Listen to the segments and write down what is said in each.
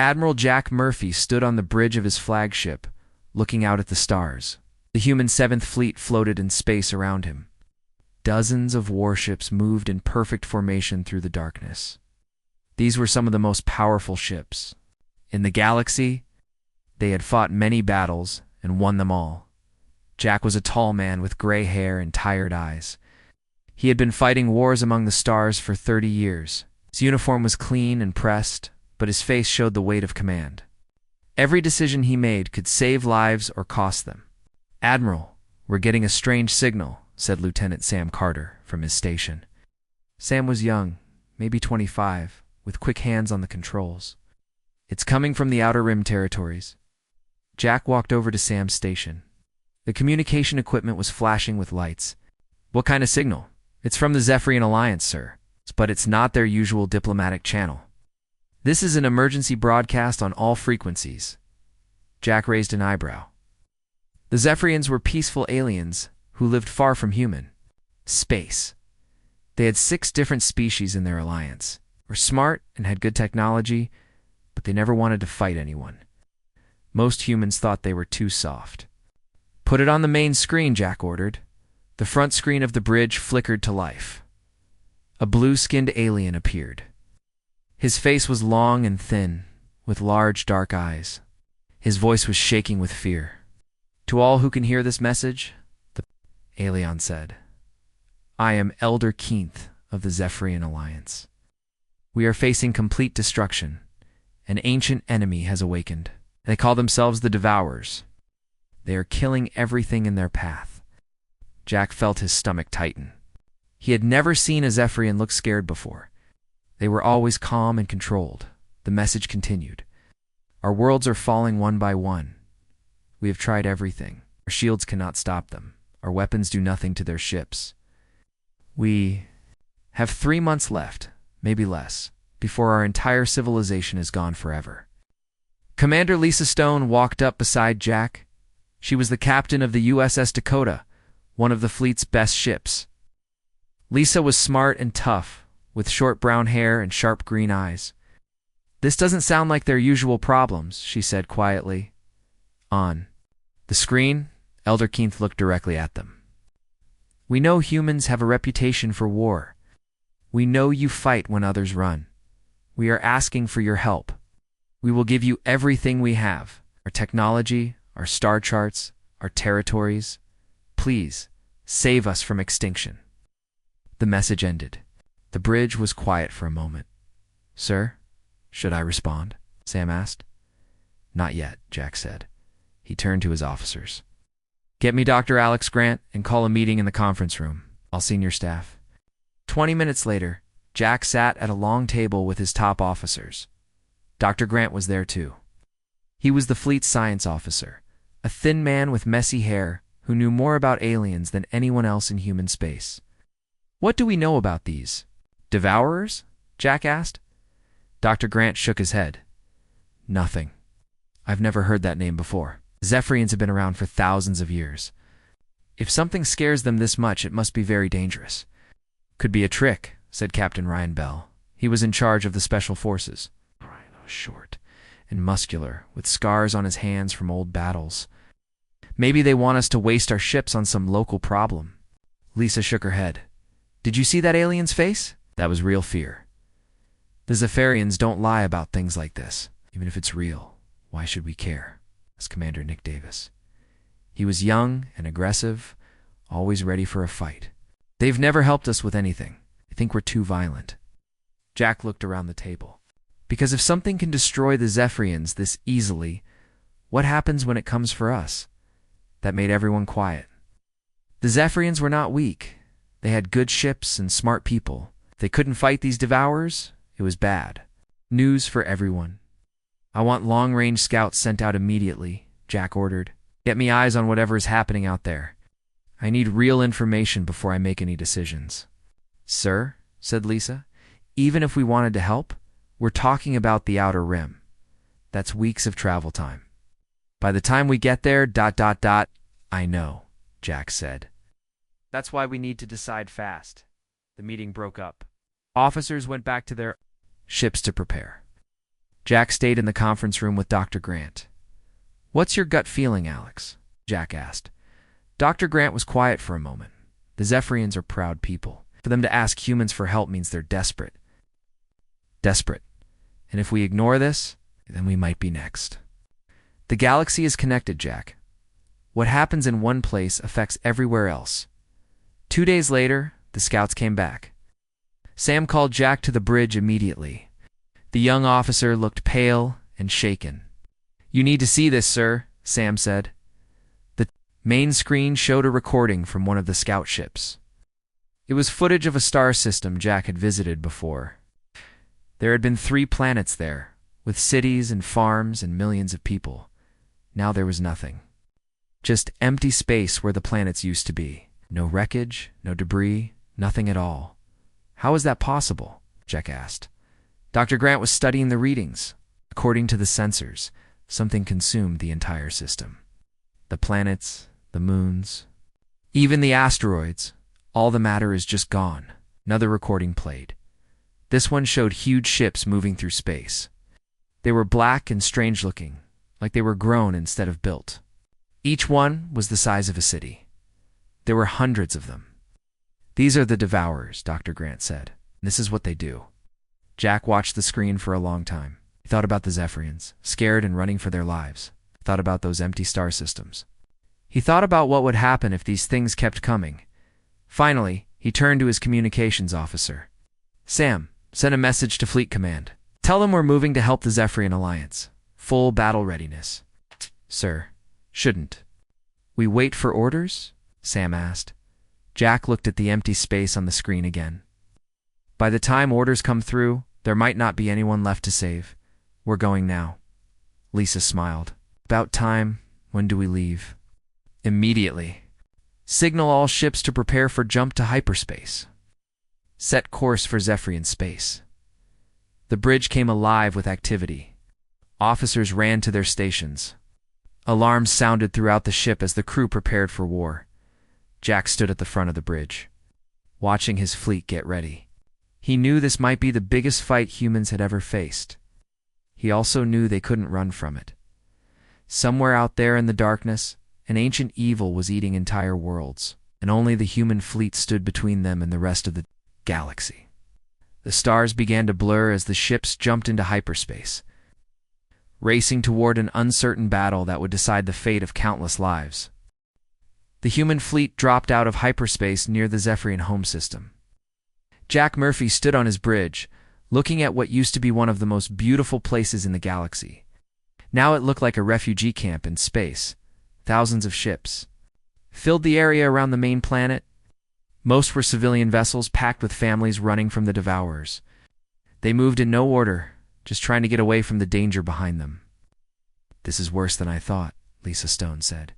Admiral Jack Murphy stood on the bridge of his flagship, looking out at the stars. The human Seventh Fleet floated in space around him. Dozens of warships moved in perfect formation through the darkness. These were some of the most powerful ships in the galaxy. They had fought many battles and won them all. Jack was a tall man with gray hair and tired eyes. He had been fighting wars among the stars for 30 years. His uniform was clean and pressed, but his face showed the weight of command. Every decision he made could save lives or cost them. "Admiral, we're getting a strange signal," said Lieutenant Sam Carter from his station. Sam was young, maybe 25, with quick hands on the controls. "It's coming from the Outer Rim territories." Jack walked over to Sam's station. The communication equipment was flashing with lights. "What kind of signal?" "It's from the Zephyrian Alliance, sir, but it's not their usual diplomatic channel. This is an emergency broadcast on all frequencies." Jack raised an eyebrow. The Zephyrians were peaceful aliens who lived far from human space. They had 6 different species in their alliance, were smart and had good technology, but they never wanted to fight anyone. Most humans thought they were too soft. "Put it on the main screen," Jack ordered. The front screen of the bridge flickered to life. A blue-skinned alien appeared. His face was long and thin, with large dark eyes. His voice was shaking with fear. "To all who can hear this message," the alien said, "I am Elder Keenth of the Zephyrian Alliance. We are facing complete destruction. An ancient enemy has awakened. They call themselves the Devourers. They are killing everything in their path." Jack felt his stomach tighten. He had never seen a Zephyrian look scared before. They were always calm and controlled. The message continued. "Our worlds are falling one by one. We have tried everything. Our shields cannot stop them. Our weapons do nothing to their ships. We have 3 months left, maybe less, before our entire civilization is gone forever." Commander Lisa Stone walked up beside Jack. She was the captain of the USS Dakota, one of the fleet's best ships. Lisa was smart and tough, with short brown hair and sharp green eyes. "This doesn't sound like their usual problems," she said quietly. On the screen, Elder Keenth looked directly at them. "We know humans have a reputation for war. We know you fight when others run. We are asking for your help. We will give you everything we have, our technology, our star charts, our territories. Please, save us from extinction." The message ended. The bridge was quiet for a moment. "Sir, should I respond?" Sam asked. "Not yet," Jack said. He turned to his officers. "Get me Dr. Alex Grant and call a meeting in the conference room. I'll senior staff." 20 minutes later, Jack sat at a long table with his top officers. Dr. Grant was there too. He was the fleet's science officer, a thin man with messy hair who knew more about aliens than anyone else in human space. "What do we know about these Devourers?" Jack asked. Dr. Grant shook his head. "Nothing. I've never heard that name before. Zephyrians have been around for thousands of years. If something scares them this much, it must be very dangerous." "Could be a trick," said Captain Ryan Bell. He was in charge of the Special Forces. Ryan was short and muscular, with scars on his hands from old battles. "Maybe they want us to waste our ships on some local problem." Lisa shook her head. "Did you see that alien's face? That was real fear. The Zephyrians don't lie about things like this. Even if it's real, why should we care?" asked Commander Nick Davis. He was young and aggressive, always ready for a fight. "They've never helped us with anything. I think we're too violent." Jack looked around the table. "Because if something can destroy the Zephyrians this easily, what happens when it comes for us?" That made everyone quiet. The Zephyrians were not weak. They had good ships and smart people. If they couldn't fight these Devourers, it was bad. News for everyone. "I want long-range scouts sent out immediately," Jack ordered. "Get me eyes on whatever is happening out there. I need real information before I make any decisions." "Sir," said Lisa, "even if we wanted to help, we're talking about the Outer Rim. That's weeks of travel time. By the time we get there, ... "I know," Jack said. "That's why we need to decide fast." The meeting broke up. Officers went back to their ships to prepare. Jack stayed in the conference room with Dr. Grant. "What's your gut feeling, Alex?" Jack asked. Dr. Grant was quiet for a moment. The Zephyrians are proud people. For them to ask humans for help means they're desperate. Desperate. And if we ignore this, then we might be next. The galaxy is connected, Jack. What happens in one place affects everywhere else. 2 days later, the scouts came back. Sam called Jack to the bridge immediately. The young officer looked pale and shaken. "You need to see this, sir," Sam said. The main screen showed a recording from one of the scout ships. It was footage of a star system Jack had visited before. There had been 3 planets there, with cities and farms and millions of people. Now there was nothing. Just empty space where the planets used to be. No wreckage, no debris, nothing at all. "How is that possible?" Jack asked. Dr. Grant was studying the readings. According to the sensors, something consumed the entire system. The planets, the moons, even the asteroids. All the matter is just gone. Another recording played. This one showed huge ships moving through space. They were black and strange-looking, like they were grown instead of built. Each one was the size of a city. There were hundreds of them. "These are the Devourers," Dr. Grant said. "This is what they do." Jack watched the screen for a long time. He thought about the Zephyrians, scared and running for their lives. He thought about those empty star systems. He thought about what would happen if these things kept coming. Finally, he turned to his communications officer. "Sam, send a message to Fleet Command. Tell them we're moving to help the Zephyrian Alliance. Full battle readiness." "Sir, shouldn't we wait for orders?" Sam asked. Jack looked at the empty space on the screen again. "By the time orders come through, there might not be anyone left to save. We're going now." Lisa smiled. "About time. When do we leave?" "Immediately. Signal all ships to prepare for jump to hyperspace. Set course for Zephyrian space." The bridge came alive with activity. Officers ran to their stations. Alarms sounded throughout the ship as the crew prepared for war. Jack stood at the front of the bridge, watching his fleet get ready. He knew this might be the biggest fight humans had ever faced. He also knew they couldn't run from it. Somewhere out there in the darkness, an ancient evil was eating entire worlds, and only the human fleet stood between them and the rest of the galaxy. The stars began to blur as the ships jumped into hyperspace, racing toward an uncertain battle that would decide the fate of countless lives. The human fleet dropped out of hyperspace near the Zephyrian home system. Jack Murphy stood on his bridge, looking at what used to be one of the most beautiful places in the galaxy. Now it looked like a refugee camp in space. Thousands of ships filled the area around the main planet. Most were civilian vessels packed with families running from the Devourers. They moved in no order, just trying to get away from the danger behind them. "This is worse than I thought," Lisa Stone said.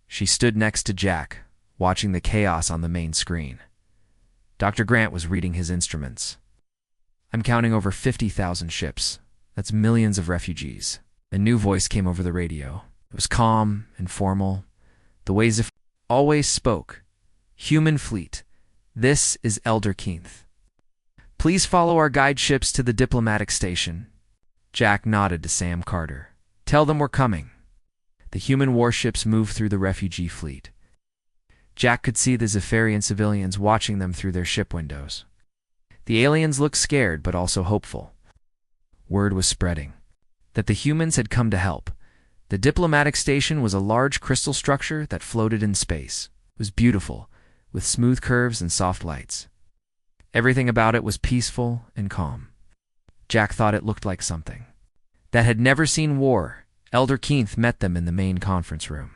She stood next to Jack, watching the chaos on the main screen. Dr. Grant was reading his instruments. "I'm counting over 50,000 ships. That's millions of refugees." A new voice came over the radio. It was calm and formal, the way Zephyr always spoke. "Human fleet, this is Elder Keith. Please follow our guide ships to the diplomatic station." Jack nodded to Sam Carter. "Tell them we're coming." The human warships moved through the refugee fleet. Jack could see the Zephyrian civilians watching them through their ship windows. The aliens looked scared but also hopeful. Word was spreading that the humans had come to help. The diplomatic station was a large crystal structure that floated in space. It was beautiful, with smooth curves and soft lights. Everything about it was peaceful and calm. Jack thought it looked like something that had never seen war. Elder Keith met them in the main conference room.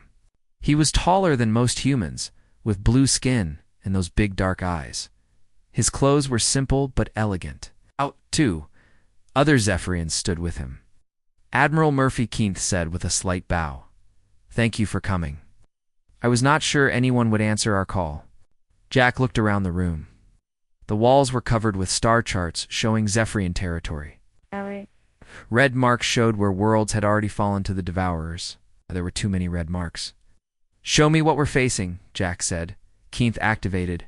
He was taller than most humans, with blue skin and those big dark eyes. His clothes were simple but elegant. Out, too, other Zephyrians stood with him. Admiral Murphy Keith said with a slight bow, "Thank you for coming. I was not sure anyone would answer our call." Jack looked around the room. The walls were covered with star charts showing Zephyrian territory. Red marks showed where worlds had already fallen to the Devourers. There were too many red marks. "Show me what we're facing," Jack said. Keith activated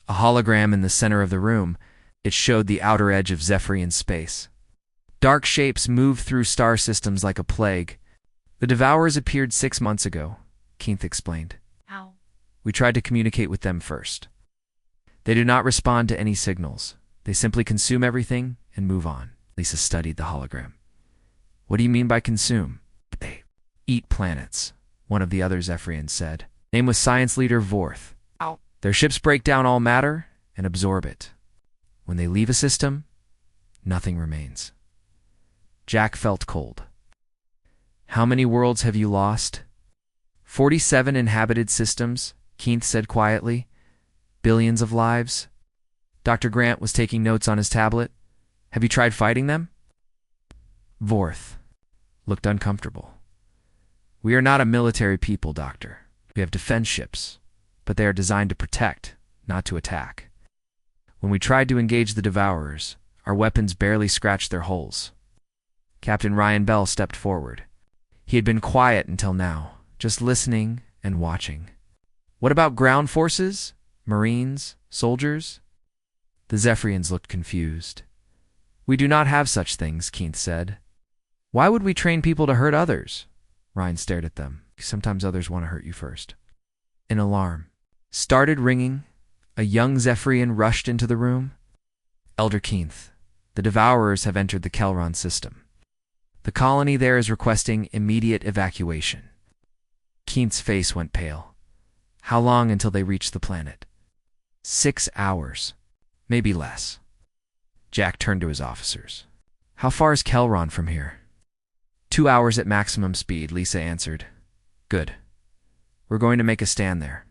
a hologram in the center of the room. It showed the outer edge of Zephyrian space. Dark shapes moved through star systems like a plague. The Devourers appeared 6 months ago, Keith explained. How? We tried to communicate with them first. They do not respond to any signals. They simply consume everything and move on. Lisa studied the hologram. What do you mean by consume? They eat planets, one of the other Zephyrians said. Name was science leader Vorth. How? Their ships break down all matter and absorb it. When they leave a system, nothing remains. Jack felt cold. How many worlds have you lost? 47 inhabited systems, Keith said quietly. Billions of lives. Dr. Grant was taking notes on his tablet. Have you tried fighting them? Vorth looked uncomfortable. We are not a military people, Doctor. We have defense ships, but they are designed to protect, not to attack. When we tried to engage the Devourers, our weapons barely scratched their hulls. Captain Ryan Bell stepped forward. He had been quiet until now, just listening and watching. What about ground forces? Marines? Soldiers? The Zephyrians looked confused. We do not have such things, Keith said. Why would we train people to hurt others? Ryan stared at them. Sometimes others want to hurt you first. An alarm started ringing. A young Zephyrian rushed into the room. Elder Keith, the Devourers have entered the Kelron system. The colony there is requesting immediate evacuation. Keith's face went pale. How long until they reach the planet? 6 hours. Maybe less. Jack turned to his officers. How far is Kelron from here? 2 hours at maximum speed, Lisa answered. Good. We're going to make a stand there.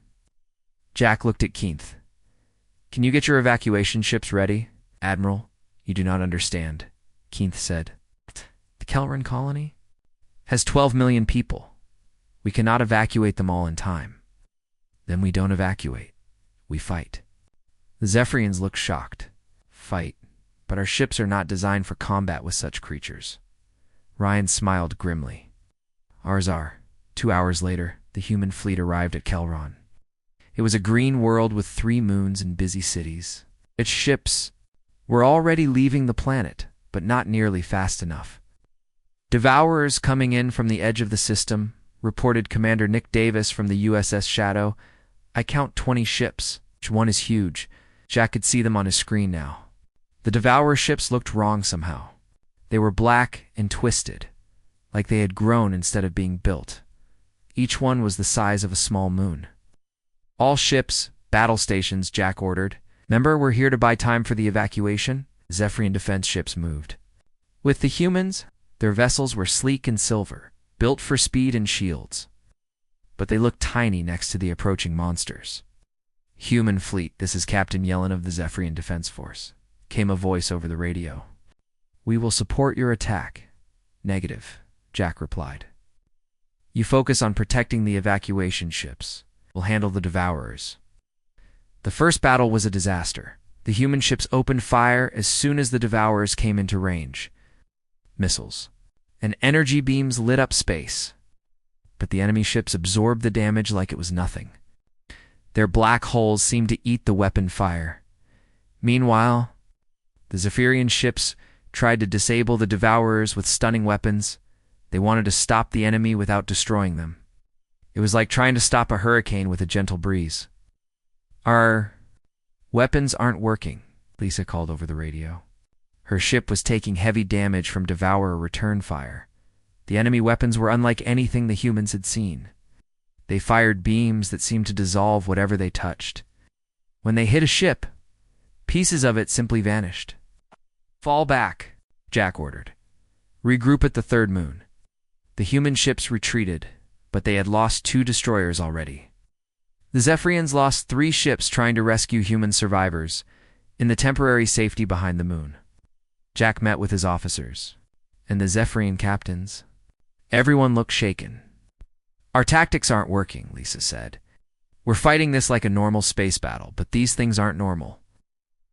Jack looked at Keith. Can you get your evacuation ships ready? Admiral, you do not understand, Keith said. The Kelron colony has 12 million people. We cannot evacuate them all in time. Then we don't evacuate. We fight. The Zephyrians looked shocked. Fight. But our ships are not designed for combat with such creatures. Ryan smiled grimly. Ours are. 2 hours later, the human fleet arrived at Kelron. It was a green world with 3 moons and busy cities. Its ships were already leaving the planet, but not nearly fast enough. Devourers coming in from the edge of the system, reported Commander Nick Davis from the USS Shadow. I count 20 ships. Each one is huge. Jack could see them on his screen now. The Devourer ships looked wrong somehow. They were black and twisted, like they had grown instead of being built. Each one was the size of a small moon. All ships, battle stations, Jack ordered. Remember, we're here to buy time for the evacuation? Zephyrian defense ships moved. With the humans, their vessels were sleek and silver, built for speed and shields. But they looked tiny next to the approaching monsters. Human fleet, this is Captain Yellen of the Zephyrian Defense Force, came a voice over the radio. We will support your attack. Negative, Jack replied. You focus on protecting the evacuation ships. We'll handle the Devourers. The first battle was a disaster. The human ships opened fire as soon as the Devourers came into range. Missiles and energy beams lit up space. But the enemy ships absorbed the damage like it was nothing. Their black holes seemed to eat the weapon fire. Meanwhile, the Zephyrian ships tried to disable the Devourers with stunning weapons. They wanted to stop the enemy without destroying them. It was like trying to stop a hurricane with a gentle breeze. Our weapons aren't working, Lisa called over the radio. Her ship was taking heavy damage from Devourer return fire. The enemy weapons were unlike anything the humans had seen. They fired beams that seemed to dissolve whatever they touched. When they hit a ship, pieces of it simply vanished. Fall back, Jack ordered. Regroup at the third moon. The human ships retreated, but they had lost 2 destroyers already. The Zephyrians lost 3 ships trying to rescue human survivors in the temporary safety behind the moon. Jack met with his officers and the Zephyrian captains. Everyone looked shaken. Our tactics aren't working, Lisa said. We're fighting this like a normal space battle, but these things aren't normal.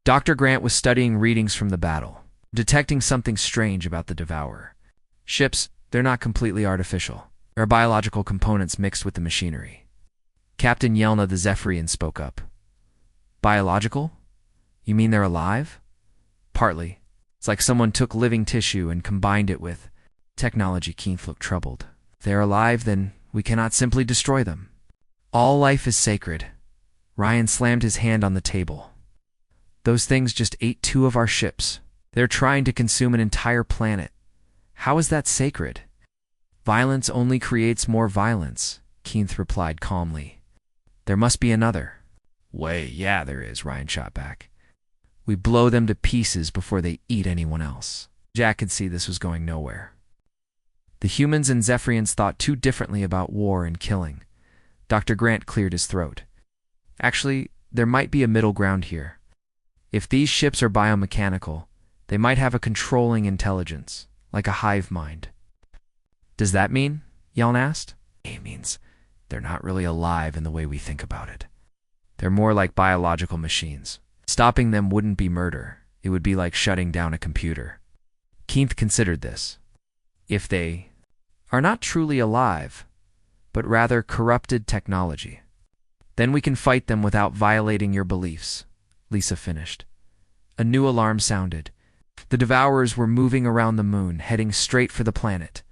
Dr. Grant was studying readings from the battle, detecting something strange about the Devourer. Ships, they're not completely artificial. There are biological components mixed with the machinery. Captain Yelna the Zephyrian spoke up. Biological? You mean they're alive? Partly. It's like someone took living tissue and combined it with technology. Keith looked troubled. If they are alive, then we cannot simply destroy them. All life is sacred. Ryan slammed his hand on the table. Those things just ate 2 of our ships. They're trying to consume an entire planet. How is that sacred? Violence only creates more violence, Keith replied calmly. There must be another way. Yeah, there is, Ryan shot back. We blow them to pieces before they eat anyone else. Jack could see this was going nowhere. The humans and Zephyrians thought too differently about war and killing. Dr. Grant cleared his throat. Actually, there might be a middle ground here. If these ships are biomechanical, they might have a controlling intelligence, like a hive mind. Does that mean? Yeln asked. It means they're not really alive in the way we think about it. They're more like biological machines. Stopping them wouldn't be murder. It would be like shutting down a computer. Keith considered this. If they are not truly alive, but rather corrupted technology, then we can fight them without violating your beliefs, Lisa finished. A new alarm sounded. The Devourers were moving around the moon, heading straight for the planet.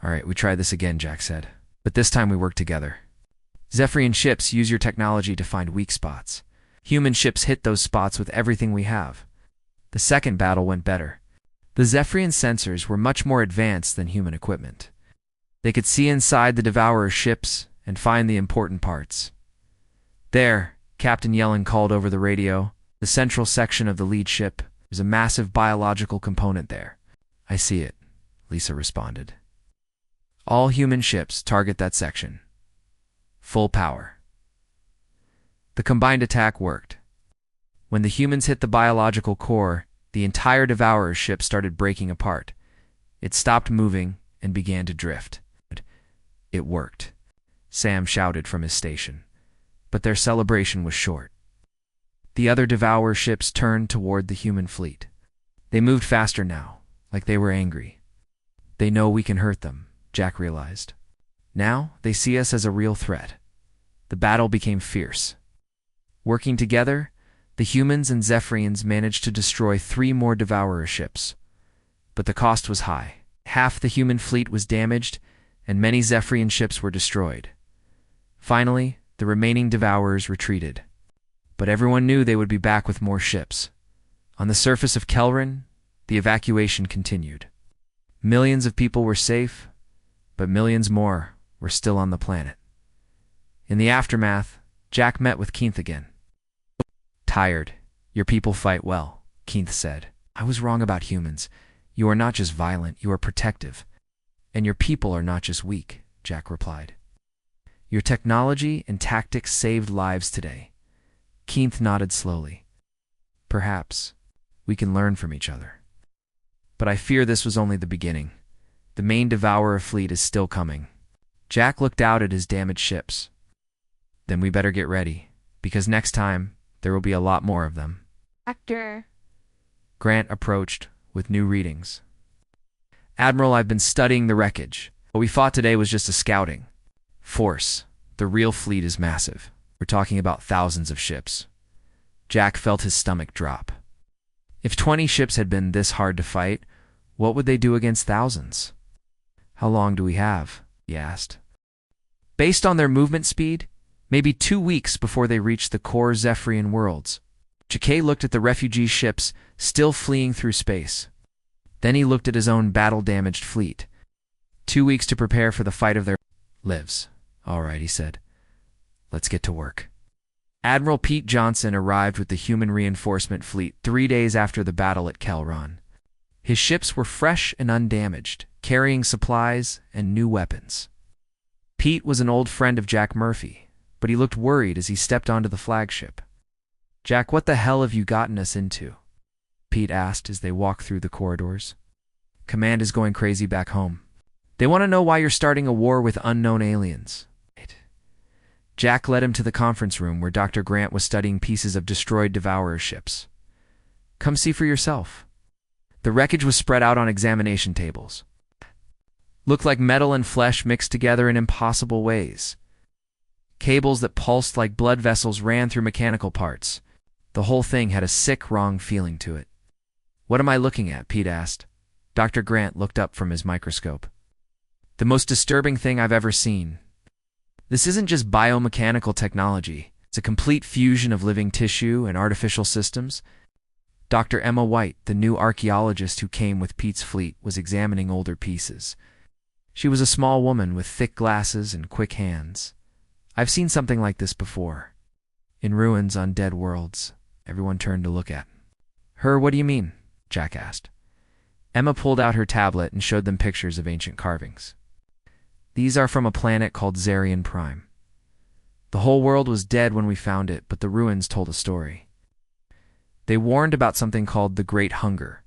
All right, we try this again, Jack said. But this time we work together. Zephyrian ships use your technology to find weak spots. Human ships hit those spots with everything we have. The second battle went better. The Zephyrian sensors were much more advanced than human equipment. They could see inside the Devourer ships and find the important parts. There, Captain Yellen called over the radio, the central section of the lead ship. There's a massive biological component there. I see it, Lisa responded. All human ships target that section. Full power. The combined attack worked. When the humans hit the biological core, the entire Devourer ship started breaking apart. It stopped moving and began to drift. It worked, Sam shouted from his station. But their celebration was short. The other Devourer ships turned toward the human fleet. They moved faster now, like they were angry. They know we can hurt them, Jack realized. Now they see us as a real threat. The battle became fierce. Working together, the humans and Zephyrians managed to destroy 3 more Devourer ships. But the cost was high. Half the human fleet was damaged, and many Zephyrian ships were destroyed. Finally, the remaining Devourers retreated. But everyone knew they would be back with more ships. On the surface of Kelran, the evacuation continued. Millions of people were safe, but millions more were still on the planet. In the aftermath, Jack met with Keith again. Tired. Your people fight well, Keith said. I was wrong about humans. You are not just violent, you are protective. And your people are not just weak, Jack replied. Your technology and tactics saved lives today. Keith nodded slowly. Perhaps we can learn from each other. But I fear this was only the beginning. The main Devourer fleet is still coming. Jack looked out at his damaged ships. Then we better get ready, because next time there will be a lot more of them. Doctor. Grant approached with new readings. Admiral, I've been studying the wreckage. What we fought today was just a scouting force. The real fleet is massive. We're talking about thousands of ships. Jack felt his stomach drop. If 20 ships had been this hard to fight, what would they do against thousands? How long do we have? He asked. Based on their movement speed, maybe 2 weeks before they reach the core Zephyrian worlds. Jacquet looked at the refugee ships still fleeing through space. Then he looked at his own battle-damaged fleet. 2 weeks to prepare for the fight of their lives. All right, he said. Let's get to work. Admiral Pete Johnson arrived with the human reinforcement fleet 3 days after the battle at Kelran. His ships were fresh and undamaged, carrying supplies and new weapons. Pete was an old friend of Jack Murphy, but he looked worried as he stepped onto the flagship. Jack, what the hell have you gotten us into? Pete asked as they walked through the corridors. Command is going crazy back home. They want to know why you're starting a war with unknown aliens. Jack led him to the conference room where Dr. Grant was studying pieces of destroyed Devourer ships. Come see for yourself. The wreckage was spread out on examination tables. Looked like metal and flesh mixed together in impossible ways. Cables that pulsed like blood vessels ran through mechanical parts. The whole thing had a sick, wrong feeling to it. What am I looking at? Pete asked. Dr. Grant looked up from his microscope. The most disturbing thing I've ever seen. This isn't just biomechanical technology. It's a complete fusion of living tissue and artificial systems. Dr. Emma White, the new archaeologist who came with Pete's fleet, was examining older pieces. She was a small woman with thick glasses and quick hands. I've seen something like this before. In ruins on dead worlds. Everyone turned to look at her. What do you mean? Jack asked. Emma pulled out her tablet and showed them pictures of ancient carvings. These are from a planet called Zarian Prime. The whole world was dead when we found it, but the ruins told a story. They warned about something called the Great Hunger.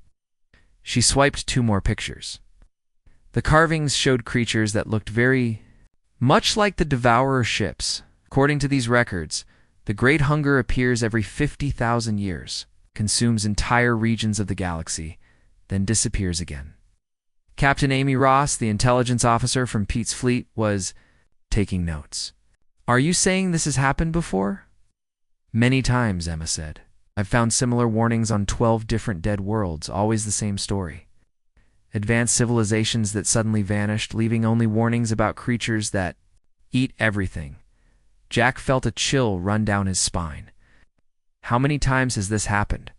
She swiped 2 more pictures. The carvings showed creatures that looked very much like the Devourer ships. According to these records, the Great Hunger appears every 50,000 years, consumes entire regions of the galaxy, then disappears again. Captain Amy Ross, the intelligence officer from Pete's fleet, was taking notes. Are you saying this has happened before? Many times, Emma said. I've found similar warnings on 12 different dead worlds, always the same story. Advanced civilizations that suddenly vanished, leaving only warnings about creatures that eat everything. Jack felt a chill run down his spine. How many times has this happened?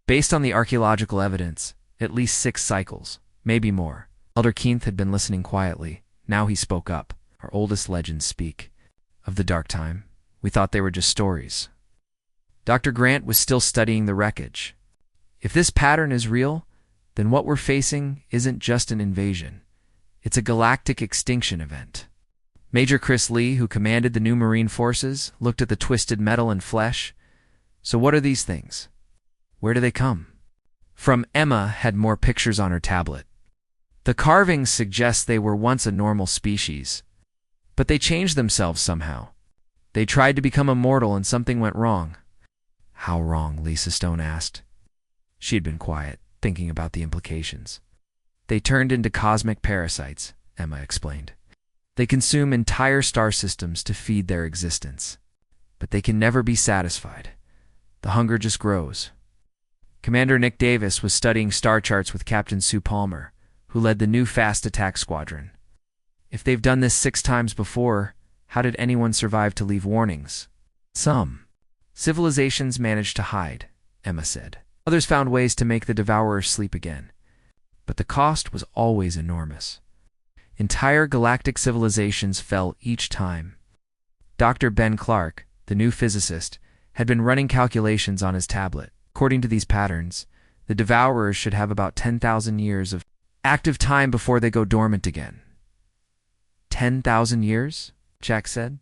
Based on the archaeological evidence, at least 6 cycles, maybe more. Elder Keith had been listening quietly. Now he spoke up. Our oldest legends speak of the dark time. We thought they were just stories. Dr. Grant was still studying the wreckage. If this pattern is real, then what we're facing isn't just an invasion. It's a galactic extinction event. Major Chris Lee, who commanded the new Marine forces, looked at the twisted metal and flesh. So what are these things? Where do they come from? Emma had more pictures on her tablet. The carvings suggest they were once a normal species, but they changed themselves somehow. They tried to become immortal and something went wrong. How wrong? Lisa Stone asked. She had been quiet, thinking about the implications. They turned into cosmic parasites, Emma explained. They consume entire star systems to feed their existence. But they can never be satisfied. The hunger just grows. Commander Nick Davis was studying star charts with Captain Sue Palmer, who led the new Fast Attack Squadron. If they've done this 6 times before, how did anyone survive to leave warnings? Some civilizations managed to hide, Emma said. Others found ways to make the Devourers sleep again. But the cost was always enormous. Entire galactic civilizations fell each time. Dr. Ben Clark, the new physicist, had been running calculations on his tablet. According to these patterns, the Devourers should have about 10,000 years of active time before they go dormant again. 10,000 years? Jack said.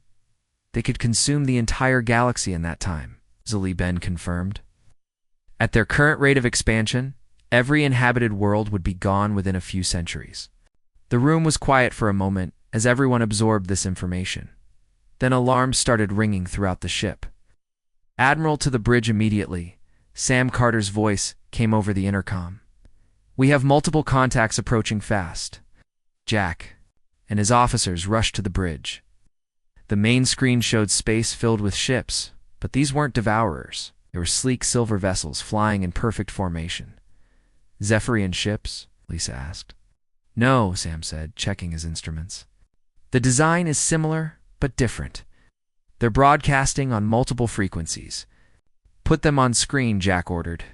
They could consume the entire galaxy in that time, Zuli Ben confirmed. At their current rate of expansion, every inhabited world would be gone within a few centuries. The room was quiet for a moment as everyone absorbed this information. Then alarms started ringing throughout the ship. Admiral, to the bridge immediately. Sam Carter's voice came over the intercom. We have multiple contacts approaching fast. Jack and his officers rushed to the bridge. The main screen showed space filled with ships, but these weren't Devourers. They were sleek silver vessels flying in perfect formation. Zephyrian ships? Lisa asked. No, Sam said, checking his instruments. The design is similar, but different. They're broadcasting on multiple frequencies. Put them on screen, Jack ordered.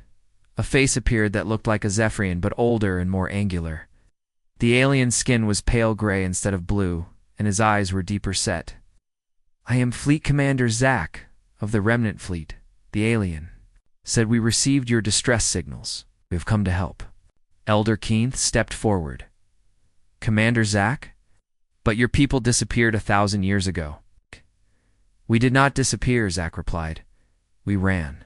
A face appeared that looked like a Zephyrian, but older and more angular. The alien's skin was pale gray instead of blue, and his eyes were deeper set. I am Fleet Commander Zach, of the Remnant Fleet. The alien said, we received your distress signals. We have come to help. Elder Keith stepped forward. Commander Zach? But your people disappeared 1,000 years ago. We did not disappear, Zach replied. We ran.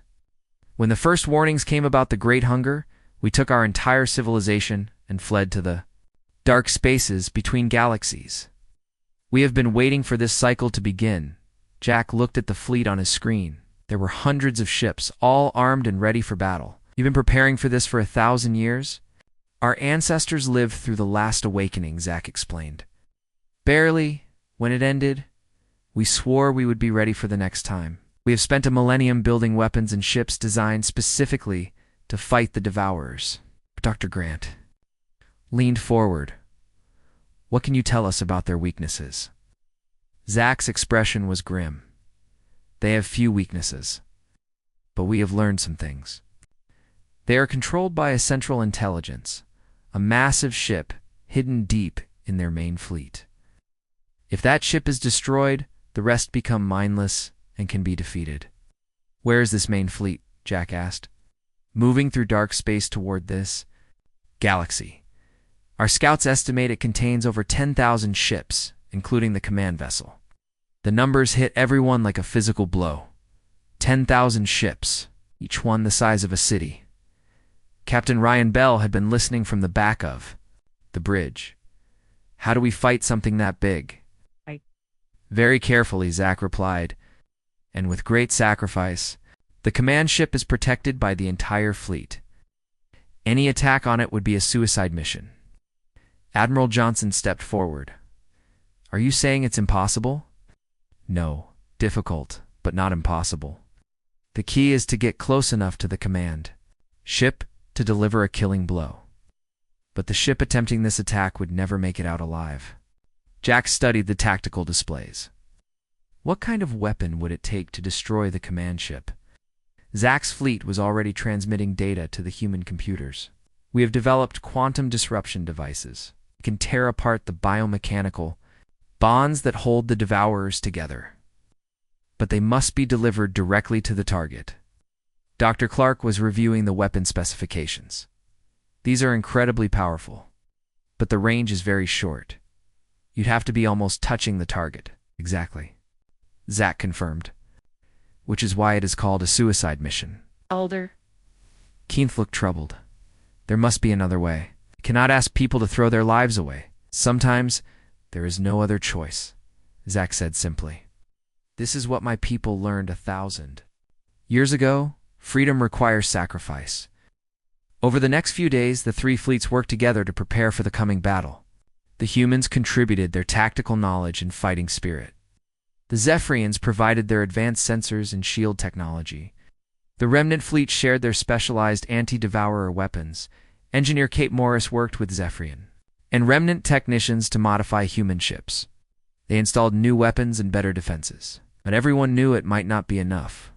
When the first warnings came about the Great Hunger, we took our entire civilization and fled to the dark spaces between galaxies. We have been waiting for this cycle to begin. Jack looked at the fleet on his screen. There were hundreds of ships, all armed and ready for battle. You've been preparing for this for 1,000 years? Our ancestors lived through the last awakening, Zach explained. Barely, when it ended, we swore we would be ready for the next time. We have spent a millennium building weapons and ships designed specifically to fight the Devourers. Dr. Grant leaned forward. What can you tell us about their weaknesses? Zach's expression was grim. They have few weaknesses, but we have learned some things. They are controlled by a central intelligence, a massive ship hidden deep in their main fleet. If that ship is destroyed, the rest become mindless and can be defeated. Where is this main fleet? Jack asked. Moving through dark space toward this galaxy. Our scouts estimate it contains over 10,000 ships, including the command vessel. The numbers hit everyone like a physical blow. 10,000 ships, each one the size of a city. Captain Ryan Bell had been listening from the back of the bridge. How do we fight something that big? Very carefully, Zach replied, and with great sacrifice. The command ship is protected by the entire fleet. Any attack on it would be a suicide mission. Admiral Johnson stepped forward. Are you saying it's impossible? No, difficult, but not impossible. The key is to get close enough to the command ship to deliver a killing blow. But the ship attempting this attack would never make it out alive. Jack studied the tactical displays. What kind of weapon would it take to destroy the command ship? Zach's fleet was already transmitting data to the human computers. We have developed quantum disruption devices. We can tear apart the biomechanical bonds that hold the Devourers together. But they must be delivered directly to the target. Dr. Clark was reviewing the weapon specifications. These are incredibly powerful, but the range is very short. You'd have to be almost touching the target. Exactly. Zach confirmed. Which is why it is called a suicide mission. Older. Keith looked troubled. There must be another way. You cannot ask people to throw their lives away. Sometimes there is no other choice, Zach said simply. This is what my people learned 1,000 years ago. Freedom requires sacrifice. Over the next few days, the three fleets worked together to prepare for the coming battle. The humans contributed their tactical knowledge and fighting spirit. The Zephyrians provided their advanced sensors and shield technology. The remnant fleet shared their specialized anti-devourer weapons. Engineer Kate Morris worked with Zephyrian and remnant technicians to modify human ships. They installed new weapons and better defenses. But everyone knew it might not be enough.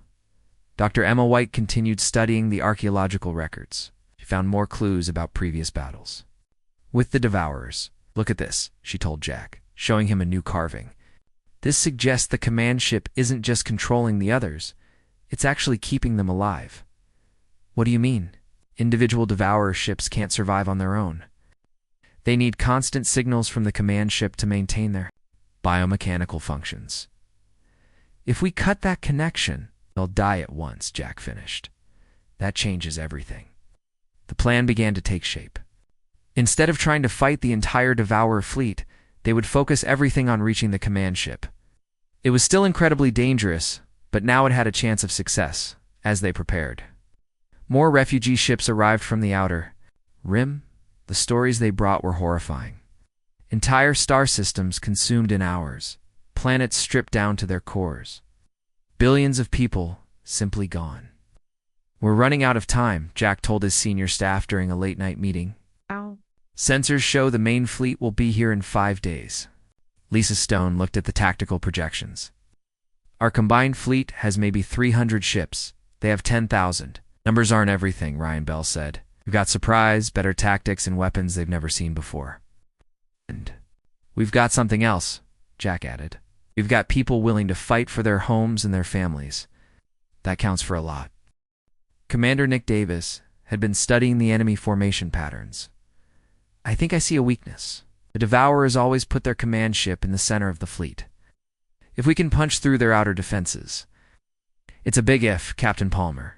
Dr. Emma White continued studying the archaeological records. She found more clues about previous battles. With the Devourers. Look at this, she told Jack, showing him a new carving. This suggests the command ship isn't just controlling the others, it's actually keeping them alive. What do you mean? Individual Devourer ships can't survive on their own. They need constant signals from the command ship to maintain their biomechanical functions. If we cut that connection, they'll die at once, Jack finished. That changes everything. The plan began to take shape. Instead of trying to fight the entire Devourer fleet, they would focus everything on reaching the command ship. It was still incredibly dangerous, but now it had a chance of success, as they prepared. More refugee ships arrived from the outer rim. The stories they brought were horrifying. Entire star systems consumed in hours, planets stripped down to their cores. Billions of people simply gone. We're running out of time, Jack told his senior staff during a late-night meeting. Ow. Sensors show the main fleet will be here in 5 days. Lisa Stone looked at the tactical projections. Our combined fleet has maybe 300 ships. They have 10,000. Numbers aren't everything, Ryan Bell said. We've got surprise, better tactics, and weapons they've never seen before. And we've got something else, Jack added. We've got people willing to fight for their homes and their families. That counts for a lot. Commander Nick Davis had been studying the enemy formation patterns. I think I see a weakness. The Devourers always put their command ship in the center of the fleet. If we can punch through their outer defenses. It's a big if, Captain Palmer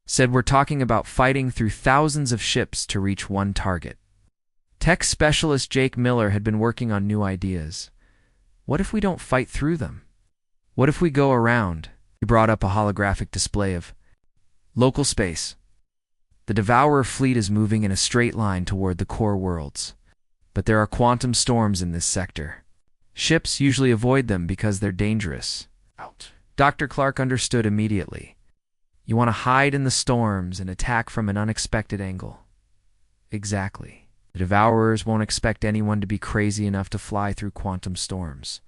said. We're talking about fighting through thousands of ships to reach one target. Tech specialist Jake Miller had been working on new ideas. What if we don't fight through them? What if we go around? He brought up a holographic display of local space. The Devourer fleet is moving in a straight line toward the core worlds. But there are quantum storms in this sector. Ships usually avoid them because they're dangerous. Out. Dr. Clark understood immediately. You want to hide in the storms and attack from an unexpected angle. Exactly. The Devourers won't expect anyone to be crazy enough to fly through quantum storms.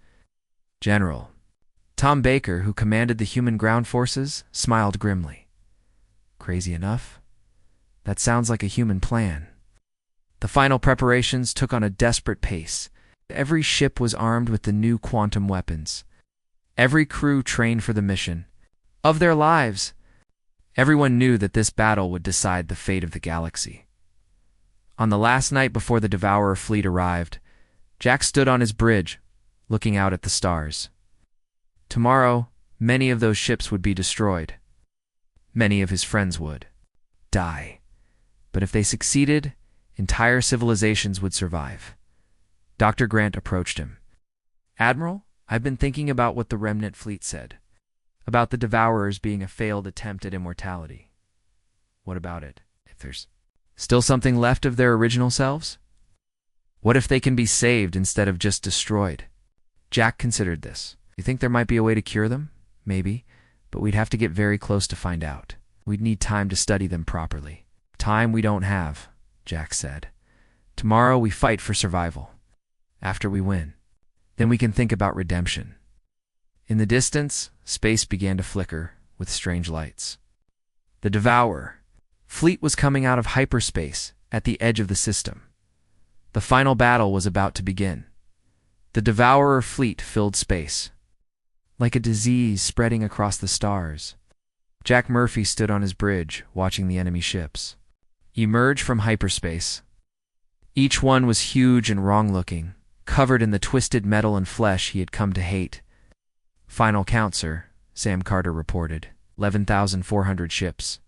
General Tom Baker, who commanded the human ground forces, smiled grimly. Crazy enough? That sounds like a human plan. The final preparations took on a desperate pace. Every ship was armed with the new quantum weapons. Every crew trained for the mission of their lives. Everyone knew that this battle would decide the fate of the galaxy. On the last night before the Devourer fleet arrived, Jack stood on his bridge, looking out at the stars. Tomorrow, many of those ships would be destroyed. Many of his friends would die. But if they succeeded, entire civilizations would survive. Dr. Grant approached him. Admiral, I've been thinking about what the remnant fleet said, about the Devourers being a failed attempt at immortality. What about it? If there's still something left of their original selves? What if they can be saved instead of just destroyed? Jack considered this. You think there might be a way to cure them? Maybe, but we'd have to get very close to find out. We'd need time to study them properly. Time we don't have, Jack said. Tomorrow we fight for survival. After we win, then we can think about redemption. In the distance, space began to flicker with strange lights. The Devourer fleet was coming out of hyperspace at the edge of the system. The final battle was about to begin. The Devourer fleet filled space, like a disease spreading across the stars. Jack Murphy stood on his bridge, watching the enemy ships emerge from hyperspace. Each one was huge and wrong-looking, covered in the twisted metal and flesh he had come to hate. Final count, sir, Sam Carter reported. 11,400 ships.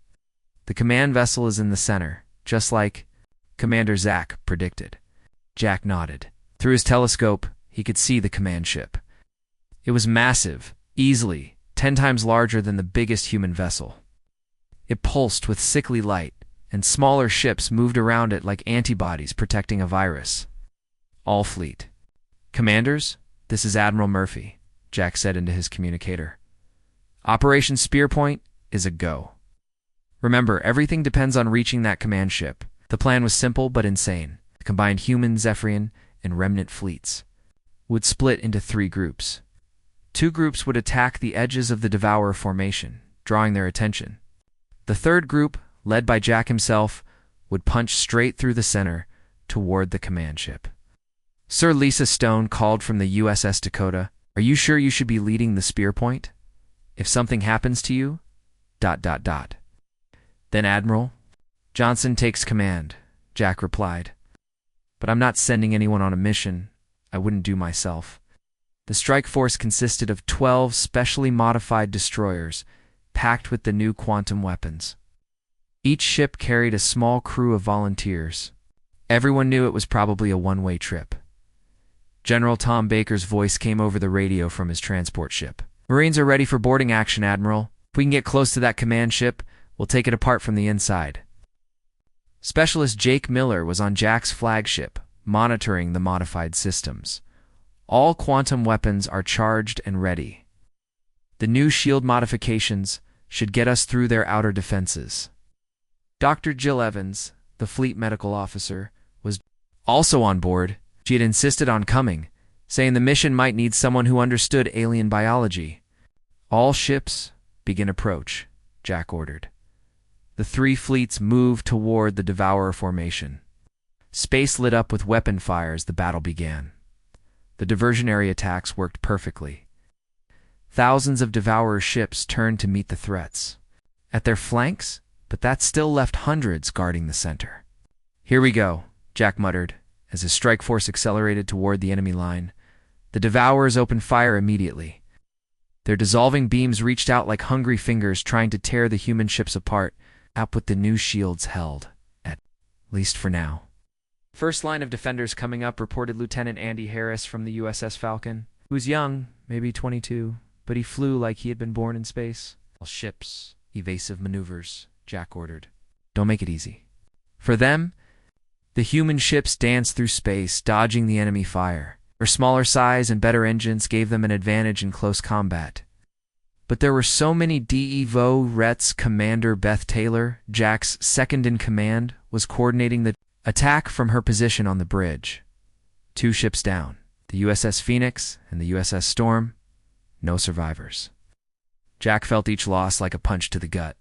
The command vessel is in the center, just like Commander Zack predicted. Jack nodded. Through his telescope, he could see the command ship. It was massive, easily 10 times larger than the biggest human vessel. It pulsed with sickly light, and smaller ships moved around it like antibodies protecting a virus. All fleet. Commanders, this is Admiral Murphy, Jack said into his communicator. Operation Spearpoint is a go. Remember, everything depends on reaching that command ship. The plan was simple but insane. The combined human, Zephyrian, and remnant fleets would split into 3 groups. 2 groups would attack the edges of the Devourer formation, drawing their attention. The 3rd group, led by Jack himself, would punch straight through the center toward the command ship. Sir Lisa Stone called from the USS Dakota. Are you sure you should be leading the spear point? If something happens to you... ... Then Admiral Johnson takes command, Jack replied. But I'm not sending anyone on a mission I wouldn't do myself. The strike force consisted of 12 specially modified destroyers, packed with the new quantum weapons. Each ship carried a small crew of volunteers. Everyone knew it was probably a one-way trip. General Tom Baker's voice came over the radio from his transport ship. Marines are ready for boarding action, Admiral. If we can get close to that command ship, we'll take it apart from the inside. Specialist Jake Miller was on Jack's flagship, monitoring the modified systems. All quantum weapons are charged and ready. The new shield modifications should get us through their outer defenses. Dr. Jill Evans, the fleet medical officer, was also on board. She had insisted on coming, saying the mission might need someone who understood alien biology. All ships begin approach, Jack ordered. The 3 fleets moved toward the Devourer formation. Space lit up with weapon fire as the battle began. The diversionary attacks worked perfectly. Thousands of Devourer ships turned to meet the threats. At their flanks, but that still left hundreds guarding the center. Here we go, Jack muttered, as his strike force accelerated toward the enemy line. The Devourers opened fire immediately. Their dissolving beams reached out like hungry fingers trying to tear the human ships apart, up with the new shields held, at least for now. First line of defenders coming up, reported Lieutenant Andy Harris from the USS Falcon. He was young, maybe 22, but he flew like he had been born in space. All ships, evasive maneuvers, Jack ordered. Don't make it easy. For them, the human ships danced through space, dodging the enemy fire. Their smaller size and better engines gave them an advantage in close combat. But there were so many DEVO Rets. Commander Beth Taylor, Jack's second-in-command, was coordinating the attack from her position on the bridge. 2 ships down, the USS Phoenix and the USS Storm. No survivors. Jack felt each loss like a punch to the gut,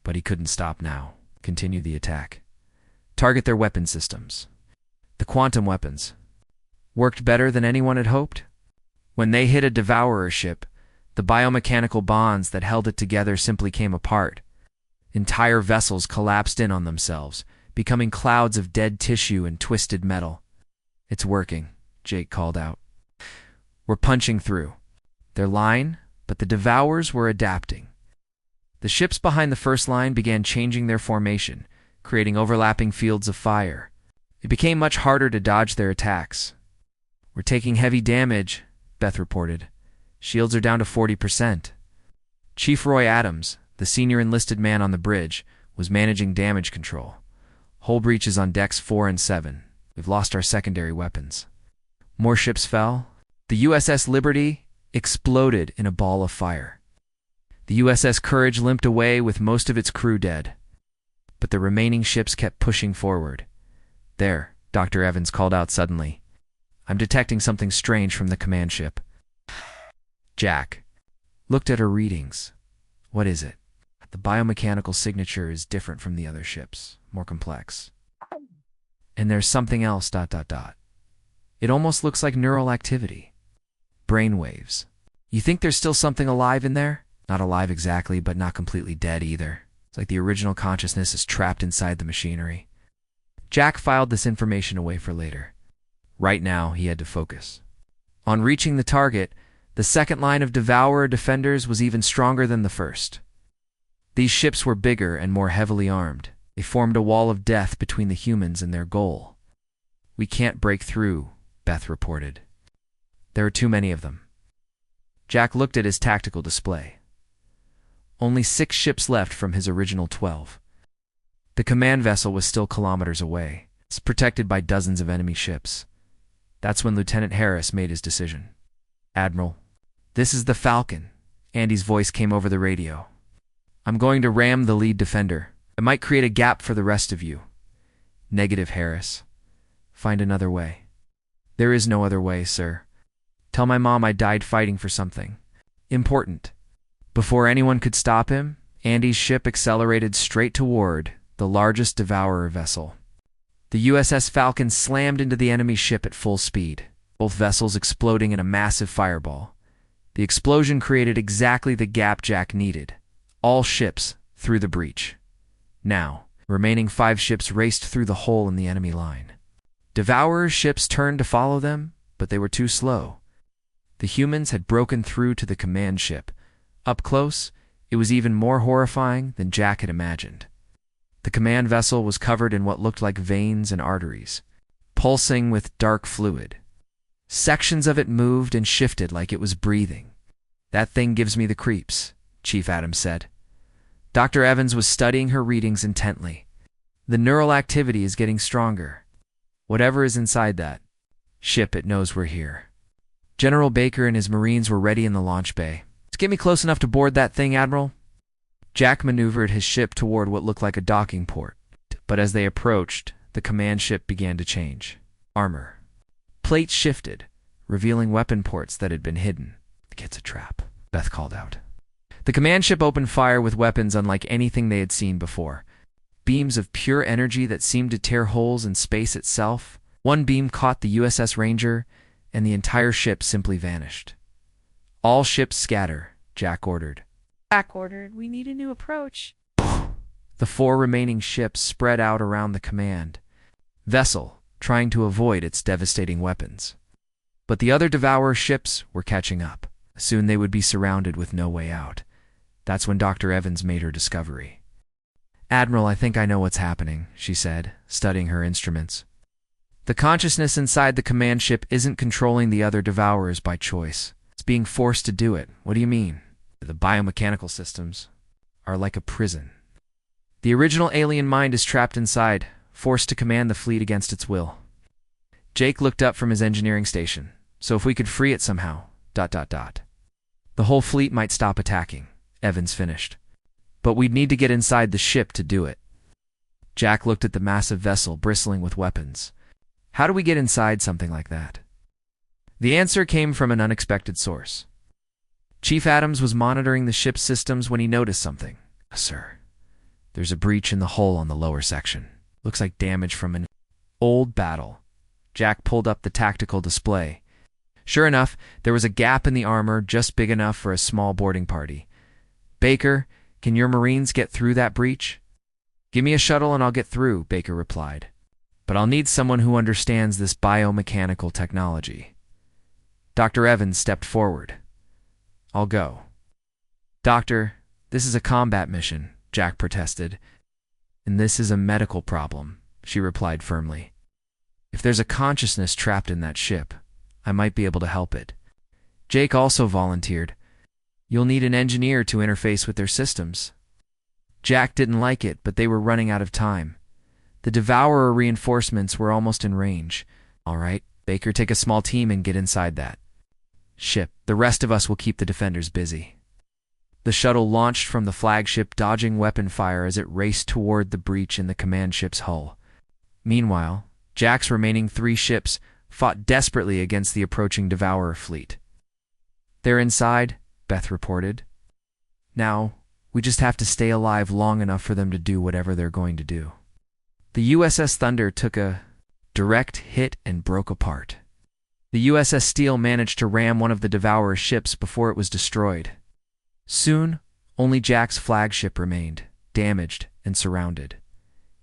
but he couldn't stop now. Continue the attack. Target their weapon systems. The quantum weapons worked better than anyone had hoped. When they hit a Devourer ship, the biomechanical bonds that held it together simply came apart. Entire vessels collapsed in on themselves, becoming clouds of dead tissue and twisted metal. "It's working," Jake called out. "We're punching through." Their line, but the Devourers were adapting. The ships behind the first line began changing their formation, creating overlapping fields of fire. It became much harder to dodge their attacks. "We're taking heavy damage," Beth reported. "Shields are down to 40%. Chief Roy Adams, the senior enlisted man on the bridge, was managing damage control. "Hull breaches on decks 4 and 7. We've lost our secondary weapons." More ships fell. The USS Liberty exploded in a ball of fire. The USS Courage limped away with most of its crew dead. But the remaining ships kept pushing forward. "There," Dr. Evans called out suddenly. "I'm detecting something strange from the command ship." Jack looked at her readings. "What is it?" "The biomechanical signature is different from the other ships, more complex. And there's something else, ... It almost looks like neural activity. Brainwaves. You think there's still something alive in there? Not alive exactly, but not completely dead either. It's like the original consciousness is trapped inside the machinery." Jack filed this information away for later. Right now, he had to focus. On reaching the target, the second line of Devourer defenders was even stronger than the first. These ships were bigger and more heavily armed. They formed a wall of death between the humans and their goal. "We can't break through," Beth reported. "There are too many of them." Jack looked at his tactical display. Only 6 ships left from his original 12. The command vessel was still kilometers away. It's protected by dozens of enemy ships. That's when Lieutenant Harris made his decision. "Admiral, this is the Falcon." Andy's voice came over the radio. "I'm going to ram the lead defender. It might create a gap for the rest of you." "Negative, Harris. Find another way." "There is no other way, sir. Tell my mom I died fighting for something important." Before anyone could stop him, Andy's ship accelerated straight toward the largest Devourer vessel. The USS Falcon slammed into the enemy ship at full speed, both vessels exploding in a massive fireball. The explosion created exactly the gap Jack needed. All ships through the breach. Now, remaining 5 ships raced through the hole in the enemy line. Devourer's ships turned to follow them, but they were too slow. The humans had broken through to the command ship. Up close, it was even more horrifying than Jack had imagined. The command vessel was covered in what looked like veins and arteries, pulsing with dark fluid. Sections of it moved and shifted like it was breathing. "That thing gives me the creeps," Chief Adams said. Dr. Evans was studying her readings intently. "The neural activity is getting stronger. Whatever is inside that ship, it knows we're here." General Baker and his Marines were ready in the launch bay. "Let's get me close enough to board that thing, Admiral." Jack maneuvered his ship toward what looked like a docking port, but as they approached, the command ship began to change. Armor. Plates shifted, revealing weapon ports that had been hidden. "The kid's a trap," Beth called out. The command ship opened fire with weapons unlike anything they had seen before. Beams of pure energy that seemed to tear holes in space itself. One beam caught the USS Ranger, and the entire ship simply vanished. "All ships scatter," Jack ordered. Jack ordered, "We need a new approach." The 4 remaining ships spread out around the command vessel, trying to avoid its devastating weapons. But the other Devourer ships were catching up. Soon they would be surrounded with no way out. That's when Dr. Evans made her discovery. "Admiral, I think I know what's happening," she said, studying her instruments. "The consciousness inside the command ship isn't controlling the other Devourers by choice. It's being forced to do it." "What do you mean?" "The biomechanical systems are like a prison. The original alien mind is trapped inside, forced to command the fleet against its will." Jake looked up from his engineering station. "So if we could free it somehow, ... the whole fleet might stop attacking." Evans finished. But we'd need to get inside the ship to do it. Jack looked at the massive vessel bristling with weapons. How do we get inside something like that? The answer came from an unexpected source. Chief Adams was monitoring the ship's systems when he noticed something. Sir, there's a breach in the hull on the lower section. Looks like damage from an old battle. Jack pulled up the tactical display. Sure enough, there was a gap in the armor just big enough for a small boarding party. Baker, can your Marines get through that breach? Give me a shuttle and I'll get through, Baker replied. But I'll need someone who understands this biomechanical technology. Dr. Evans stepped forward. I'll go. Doctor, this is a combat mission, Jack protested. And this is a medical problem, she replied firmly. If there's a consciousness trapped in that ship, I might be able to help it. Jake also volunteered. You'll need an engineer to interface with their systems. Jack didn't like it, but they were running out of time. The Devourer reinforcements were almost in range. All right, Baker, take a small team and get inside that ship. The rest of us will keep the defenders busy. The shuttle launched from the flagship, dodging weapon fire as it raced toward the breach in the command ship's hull. Meanwhile, Jack's remaining 3 ships fought desperately against the approaching Devourer fleet. They're inside, Beth reported. Now, we just have to stay alive long enough for them to do whatever they're going to do. The USS Thunder took a direct hit and broke apart. The USS Steel managed to ram one of the Devourer ships before it was destroyed. Soon, only Jack's flagship remained, damaged and surrounded.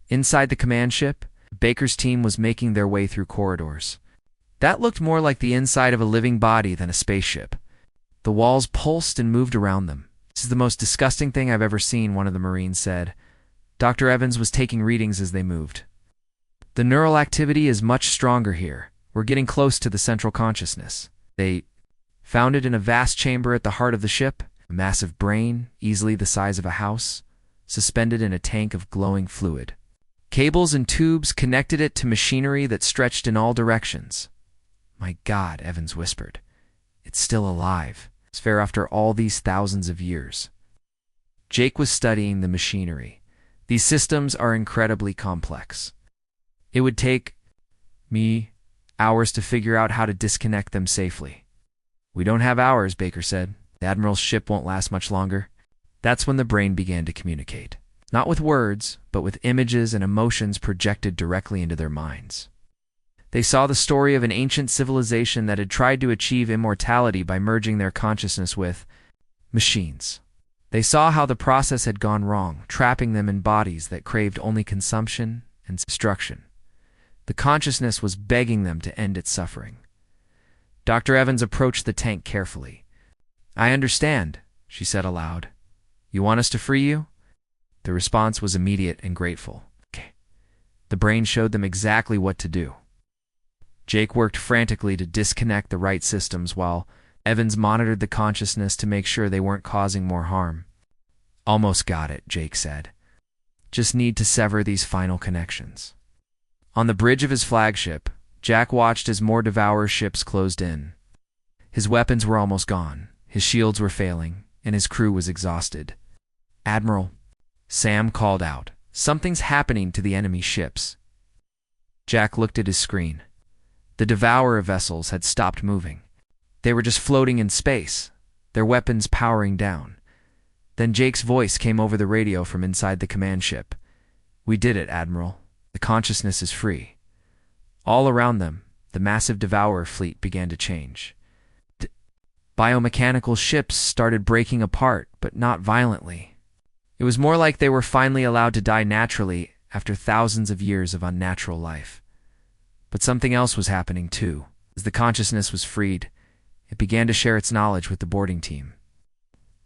Inside the command ship, Baker's team was making their way through corridors. That looked more like the inside of a living body than a spaceship. The walls pulsed and moved around them. This is the most disgusting thing I've ever seen, one of the Marines said. Dr. Evans was taking readings as they moved. The neural activity is much stronger here. We're getting close to the central consciousness. They found it in a vast chamber at the heart of the ship, a massive brain, easily the size of a house, suspended in a tank of glowing fluid. Cables and tubes connected it to machinery that stretched in all directions. My God, Evans whispered. It's still alive. It's fair after all these thousands of years. Jake was studying the machinery. These systems are incredibly complex. It would take me hours to figure out how to disconnect them safely. We don't have hours, Baker said. The Admiral's ship won't last much longer. That's when the brain began to communicate. Not with words, but with images and emotions projected directly into their minds. They saw the story of an ancient civilization that had tried to achieve immortality by merging their consciousness with machines. They saw how the process had gone wrong, trapping them in bodies that craved only consumption and destruction. The consciousness was begging them to end its suffering. Dr. Evans approached the tank carefully. I understand, she said aloud. You want us to free you? The response was immediate and grateful. Okay. The brain showed them exactly what to do. Jake worked frantically to disconnect the right systems while Evans monitored the consciousness to make sure they weren't causing more harm. Almost got it, Jake said. Just need to sever these final connections. On the bridge of his flagship, Jack watched as more Devourer ships closed in. His weapons were almost gone, his shields were failing, and his crew was exhausted. Admiral, Sam called out, something's happening to the enemy ships. Jack looked at his screen. The Devourer vessels had stopped moving. They were just floating in space, their weapons powering down. Then Jake's voice came over the radio from inside the command ship. We did it, Admiral. The consciousness is free. All around them, the massive Devourer fleet began to change. Biomechanical ships started breaking apart, but not violently. It was more like they were finally allowed to die naturally after thousands of years of unnatural life. But something else was happening too. As the consciousness was freed, it began to share its knowledge with the boarding team.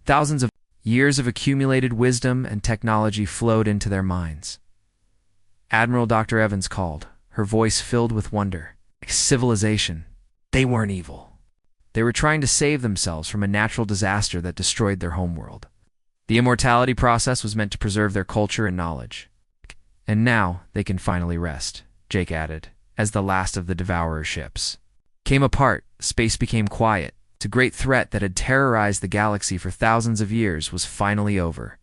Thousands of years of accumulated wisdom and technology flowed into their minds. Admiral Dr. Evans called, her voice filled with wonder. Civilization. They weren't evil. They were trying to save themselves from a natural disaster that destroyed their homeworld. The immortality process was meant to preserve their culture and knowledge. And now they can finally rest, Jake added, as the last of the Devourer ships came apart. Space became quiet. The great threat that had terrorized the galaxy for thousands of years was finally over.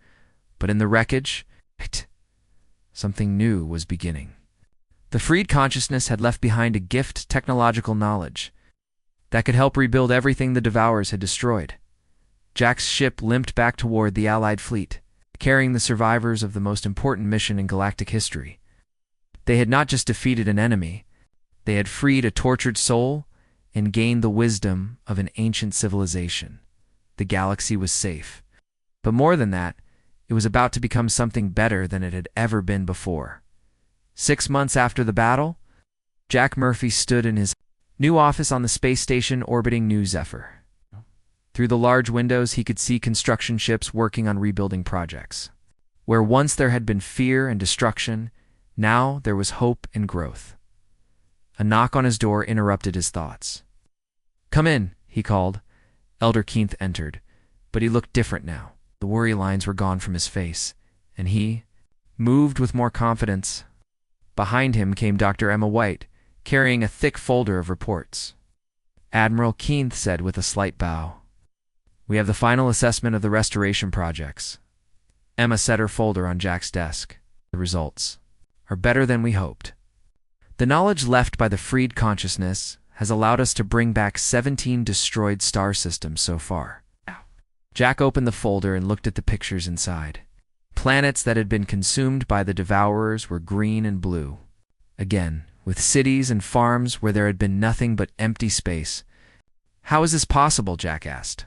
But in the wreckage, something new was beginning. The freed consciousness had left behind a gift, technological knowledge, that could help rebuild everything the Devourers had destroyed. Jack's ship limped back toward the Allied fleet, carrying the survivors of the most important mission in galactic history. They had not just defeated an enemy, they had freed a tortured soul and gained the wisdom of an ancient civilization. The galaxy was safe. But more than that, it was about to become something better than it had ever been before. 6 months after the battle, Jack Murphy stood in his new office on the space station orbiting New Zephyr. Through the large windows, he could see construction ships working on rebuilding projects. Where once there had been fear and destruction, now there was hope and growth. A knock on his door interrupted his thoughts. "Come in," he called. Elder Keith entered, but he looked different now. The worry lines were gone from his face, and he moved with more confidence. Behind him came Dr. Emma White, carrying a thick folder of reports. Admiral Keith said with a slight bow, "We have the final assessment of the restoration projects." Emma set her folder on Jack's desk. "The results are better than we hoped. The knowledge left by the freed consciousness has allowed us to bring back 17 destroyed star systems so far." Jack opened the folder and looked at the pictures inside. Planets that had been consumed by the Devourers were green and blue. Again, with cities and farms where there had been nothing but empty space. "How is this possible?" Jack asked.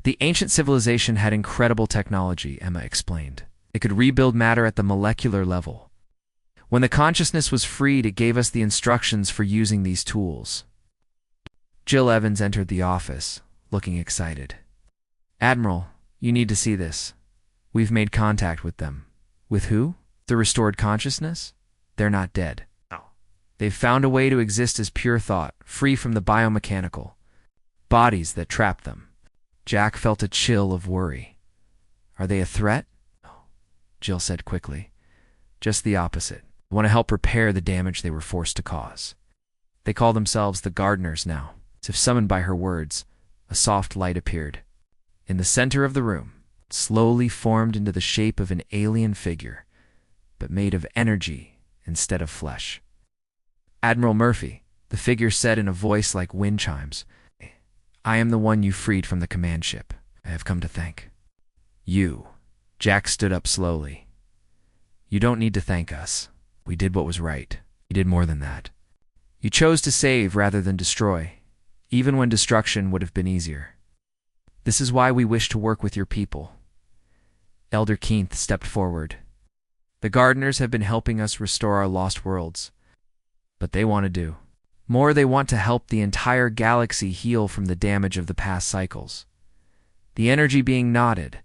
"The ancient civilization had incredible technology," Emma explained. "It could rebuild matter at the molecular level. When the consciousness was freed, it gave us the instructions for using these tools." Jill Evans entered the office, looking excited. "Admiral, you need to see this. We've made contact with them." "With who?" "The restored consciousness? They're not dead. They've found a way to exist as pure thought, free from the biomechanical bodies that trap them." Jack felt a chill of worry. "Are they a threat?" "No," Jill said quickly. "Just the opposite. We want to help repair the damage they were forced to cause. They call themselves the Gardeners now." As if summoned by her words, a soft light appeared. In the center of the room, slowly formed into the shape of an alien figure, but made of energy instead of flesh. "Admiral Murphy," the figure said in a voice like wind chimes, "I am the one you freed from the command ship. I have come to thank you." Jack stood up slowly. "You don't need to thank us. We did what was right. We did more than that. You chose to save rather than destroy, even when destruction would have been easier. This is why we wish to work with your people." Elder Keith stepped forward. "The Gardeners have been helping us restore our lost worlds. But they want to do more. They want to help the entire galaxy heal from the damage of the past cycles." The energy being nodded.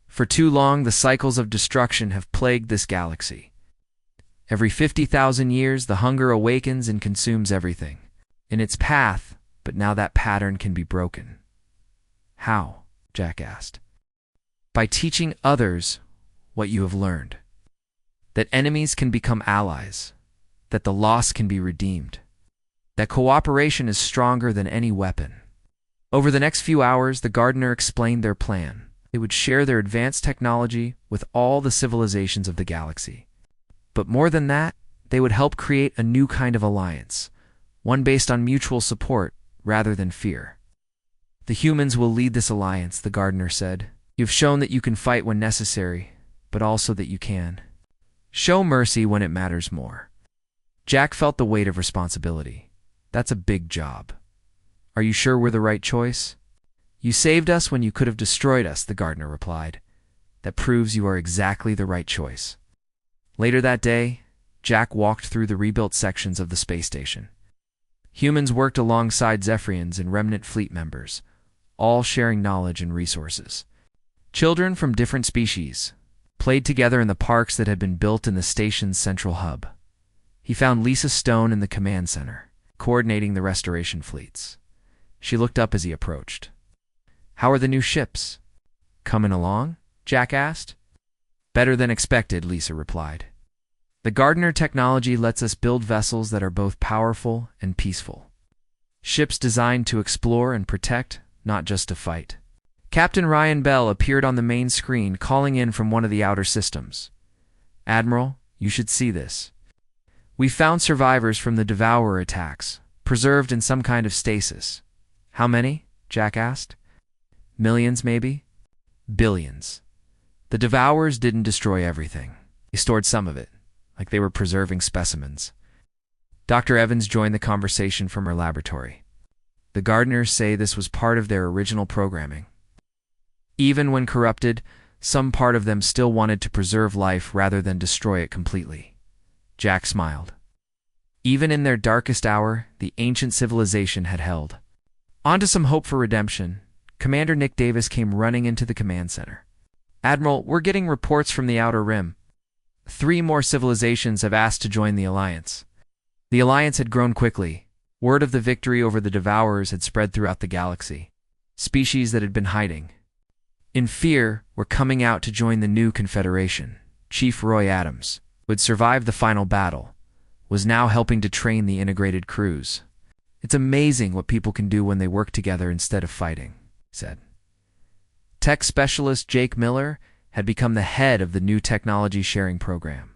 "For too long, the cycles of destruction have plagued this galaxy. Every 50,000 years, the hunger awakens and consumes everything in its path, but now that pattern can be broken." "How?" Jack asked. "By teaching others what you have learned. That enemies can become allies. That the lost can be redeemed. That cooperation is stronger than any weapon." Over the next few hours, the Gardener explained their plan. They would share their advanced technology with all the civilizations of the galaxy. But more than that, they would help create a new kind of alliance, one based on mutual support rather than fear. "The humans will lead this alliance," the Gardener said. "You've shown that you can fight when necessary, but also that you can show mercy when it matters more." Jack felt the weight of responsibility. That's a big job. "Are you sure we're the right choice?" "You saved us when you could have destroyed us," the Gardener replied. "That proves you are exactly the right choice." Later that day, Jack walked through the rebuilt sections of the space station. Humans worked alongside Zephyrians and remnant fleet members, all sharing knowledge and resources. Children from different species played together in the parks that had been built in the station's central hub. He found Lisa Stone in the command center, coordinating the restoration fleets. She looked up as he approached. "How are the new ships? Coming along?" Jack asked. "Better than expected," Lisa replied. "The Gardener technology lets us build vessels that are both powerful and peaceful. Ships designed to explore and protect, not just to fight. Captain Ryan Bell appeared on the main screen, calling in from one of the outer systems. "Admiral, you should see this. We found survivors from the Devourer attacks, preserved in some kind of stasis." "How many?" Jack asked. "Millions, maybe?" "Billions. The Devourers didn't destroy everything. They stored some of it, like they were preserving specimens." Dr. Evans joined the conversation from her laboratory. "The gardeners say this was part of their original programming. Even when corrupted, some part of them still wanted to preserve life rather than destroy it completely." Jack smiled. Even in their darkest hour, the ancient civilization had held. On to some hope for redemption, Commander Nick Davis came running into the command center. "Admiral, we're getting reports from the Outer Rim. 3 more civilizations have asked to join the Alliance." The Alliance had grown quickly. Word of the victory over the Devourers had spread throughout the galaxy. Species that had been hiding, in fear, were coming out to join the new Confederation. Chief Roy Adams, who had survived the final battle, was now helping to train the integrated crews. "It's amazing what people can do when they work together instead of fighting," he said. Tech specialist Jake Miller had become the head of the new technology sharing program.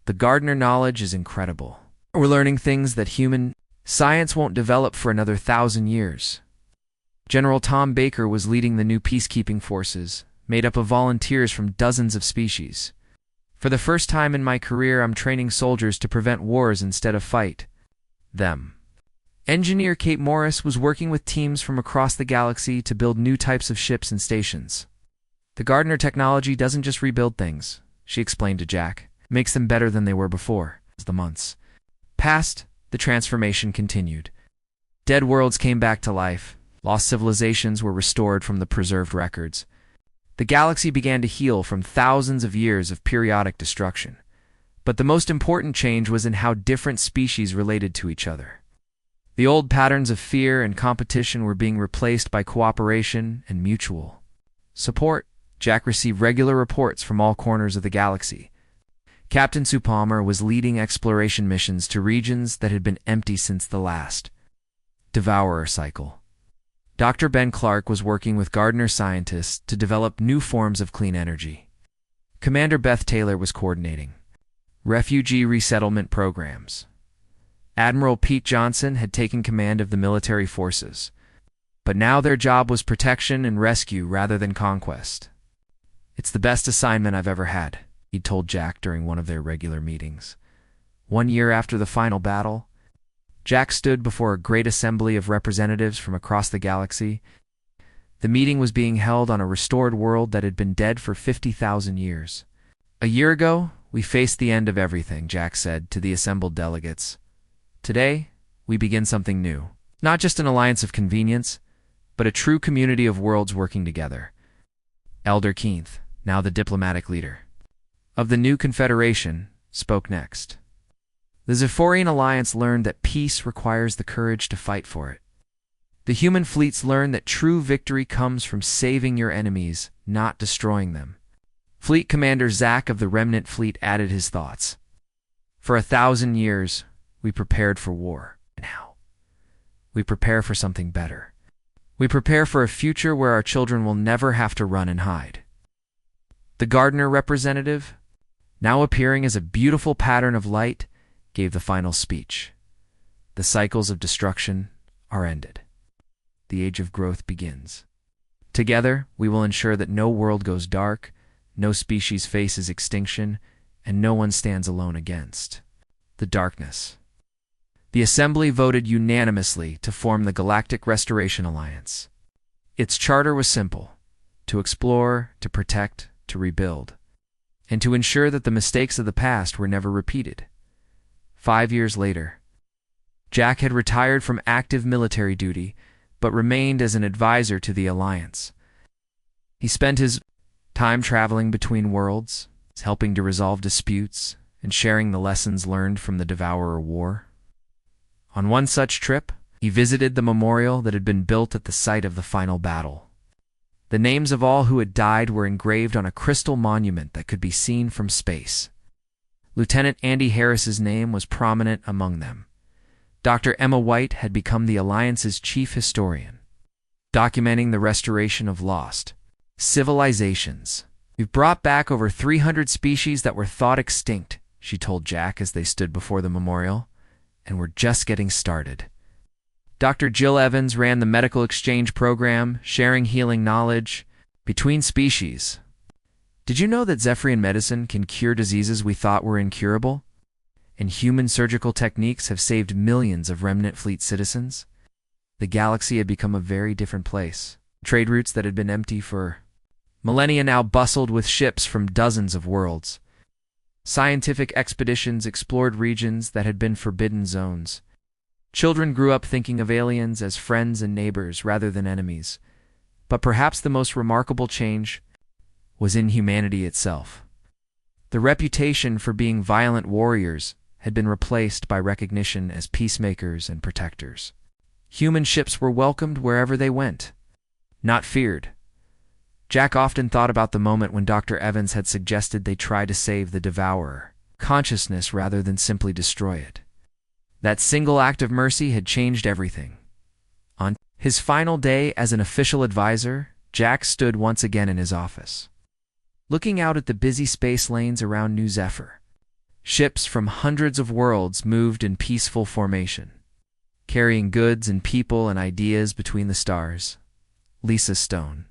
"The Gardner knowledge is incredible. We're learning things that human science won't develop for another 1,000 years." General Tom Baker was leading the new peacekeeping forces, made up of volunteers from dozens of species. "For the first time in my career, I'm training soldiers to prevent wars instead of fight them." Engineer Kate Morris was working with teams from across the galaxy to build new types of ships and stations. "The Gardner technology doesn't just rebuild things," she explained to Jack. "It makes them better than they were before." As the months passed, the transformation continued. Dead worlds came back to life. Lost civilizations were restored from the preserved records. The galaxy began to heal from thousands of years of periodic destruction. But the most important change was in how different species related to each other. The old patterns of fear and competition were being replaced by cooperation and mutual support. Jack received regular reports from all corners of the galaxy. Captain Sue Palmer was leading exploration missions to regions that had been empty since the last Devourer cycle. Dr. Ben Clark was working with Gardner scientists to develop new forms of clean energy. Commander Beth Taylor was coordinating refugee resettlement programs. Admiral Pete Johnson had taken command of the military forces, but now their job was protection and rescue rather than conquest. "It's the best assignment I've ever had," he told Jack during one of their regular meetings. 1 year after the final battle, Jack stood before a great assembly of representatives from across the galaxy. The meeting was being held on a restored world that had been dead for 50,000 years. "A year ago, we faced the end of everything," Jack said to the assembled delegates. "Today, we begin something new. Not just an alliance of convenience, but a true community of worlds working together." Elder Keenth, now the diplomatic leader of the new confederation, spoke next. "The Zephyrian Alliance learned that peace requires the courage to fight for it. The human fleets learned that true victory comes from saving your enemies, not destroying them." Fleet Commander Zach of the Remnant Fleet added his thoughts. "For 1,000 years, we prepared for war. Now, we prepare for something better. We prepare for a future where our children will never have to run and hide." The Gardner representative, now appearing as a beautiful pattern of light, gave the final speech. "The cycles of destruction are ended. The age of growth begins. Together, we will ensure that no world goes dark, no species faces extinction, and no one stands alone against the darkness." The Assembly voted unanimously to form the Galactic Restoration Alliance. Its charter was simple: to explore, to protect, to rebuild, and to ensure that the mistakes of the past were never repeated. 5 years later, Jack had retired from active military duty, but remained as an advisor to the Alliance. He spent his time traveling between worlds, helping to resolve disputes, and sharing the lessons learned from the Devourer War. On one such trip, he visited the memorial that had been built at the site of the final battle. The names of all who had died were engraved on a crystal monument that could be seen from space. Lieutenant Andy Harris's name was prominent among them. Dr. Emma White had become the Alliance's chief historian, documenting the restoration of lost civilizations. "We've brought back over 300 species that were thought extinct," she told Jack as they stood before the memorial, "and we're just getting started." Dr. Jill Evans ran the medical exchange program, sharing healing knowledge between species. "Did you know that Zephyrian medicine can cure diseases we thought were incurable? And human surgical techniques have saved millions of remnant fleet citizens?" The galaxy had become a very different place. Trade routes that had been empty for millennia now bustled with ships from dozens of worlds. Scientific expeditions explored regions that had been forbidden zones. Children grew up thinking of aliens as friends and neighbors rather than enemies. But perhaps the most remarkable change was in humanity itself. The reputation for being violent warriors had been replaced by recognition as peacemakers and protectors. Human ships were welcomed wherever they went, not feared. Jack often thought about the moment when Dr. Evans had suggested they try to save the Devourer consciousness rather than simply destroy it. That single act of mercy had changed everything. On his final day as an official advisor, Jack stood once again in his office, looking out at the busy space lanes around New Zephyr. Ships from hundreds of worlds moved in peaceful formation, carrying goods and people and ideas between the stars. Lisa Stone,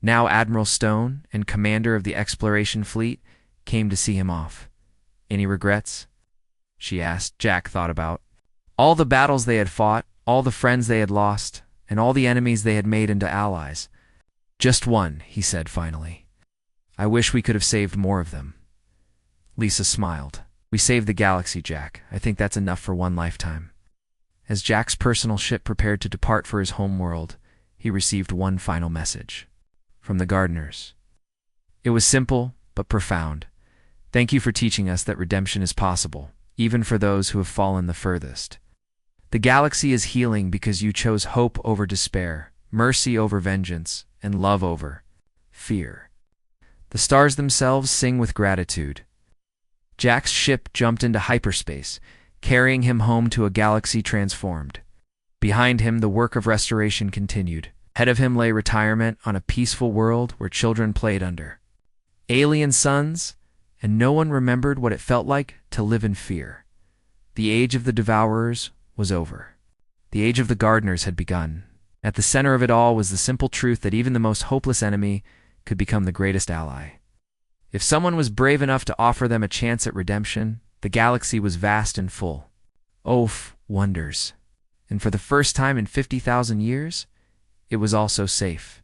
now Admiral Stone and commander of the exploration fleet, came to see him off. "Any regrets?" she asked. Jack thought about all the battles they had fought, all the friends they had lost, and all the enemies they had made into allies. "Just one," he said finally. "I wish we could have saved more of them." Lisa smiled. "We saved the galaxy, Jack. I think that's enough for one lifetime." As Jack's personal ship prepared to depart for his home world, he received one final message from the gardeners. It was simple but profound. "Thank you for teaching us that redemption is possible, even for those who have fallen the furthest. The galaxy is healing because you chose hope over despair, mercy over vengeance, and love over fear. The stars themselves sing with gratitude." Jack's ship jumped into hyperspace, carrying him home to a galaxy transformed. Behind him, the work of restoration continued. Ahead of him lay retirement on a peaceful world where children played under alien suns, and no one remembered what it felt like to live in fear. The age of the Devourers was over. The age of the gardeners had begun. At the center of it all was the simple truth that even the most hopeless enemy could become the greatest ally. If someone was brave enough to offer them a chance at redemption, the galaxy was vast and full of wonders. And for the first time in 50,000 years, it was also safe.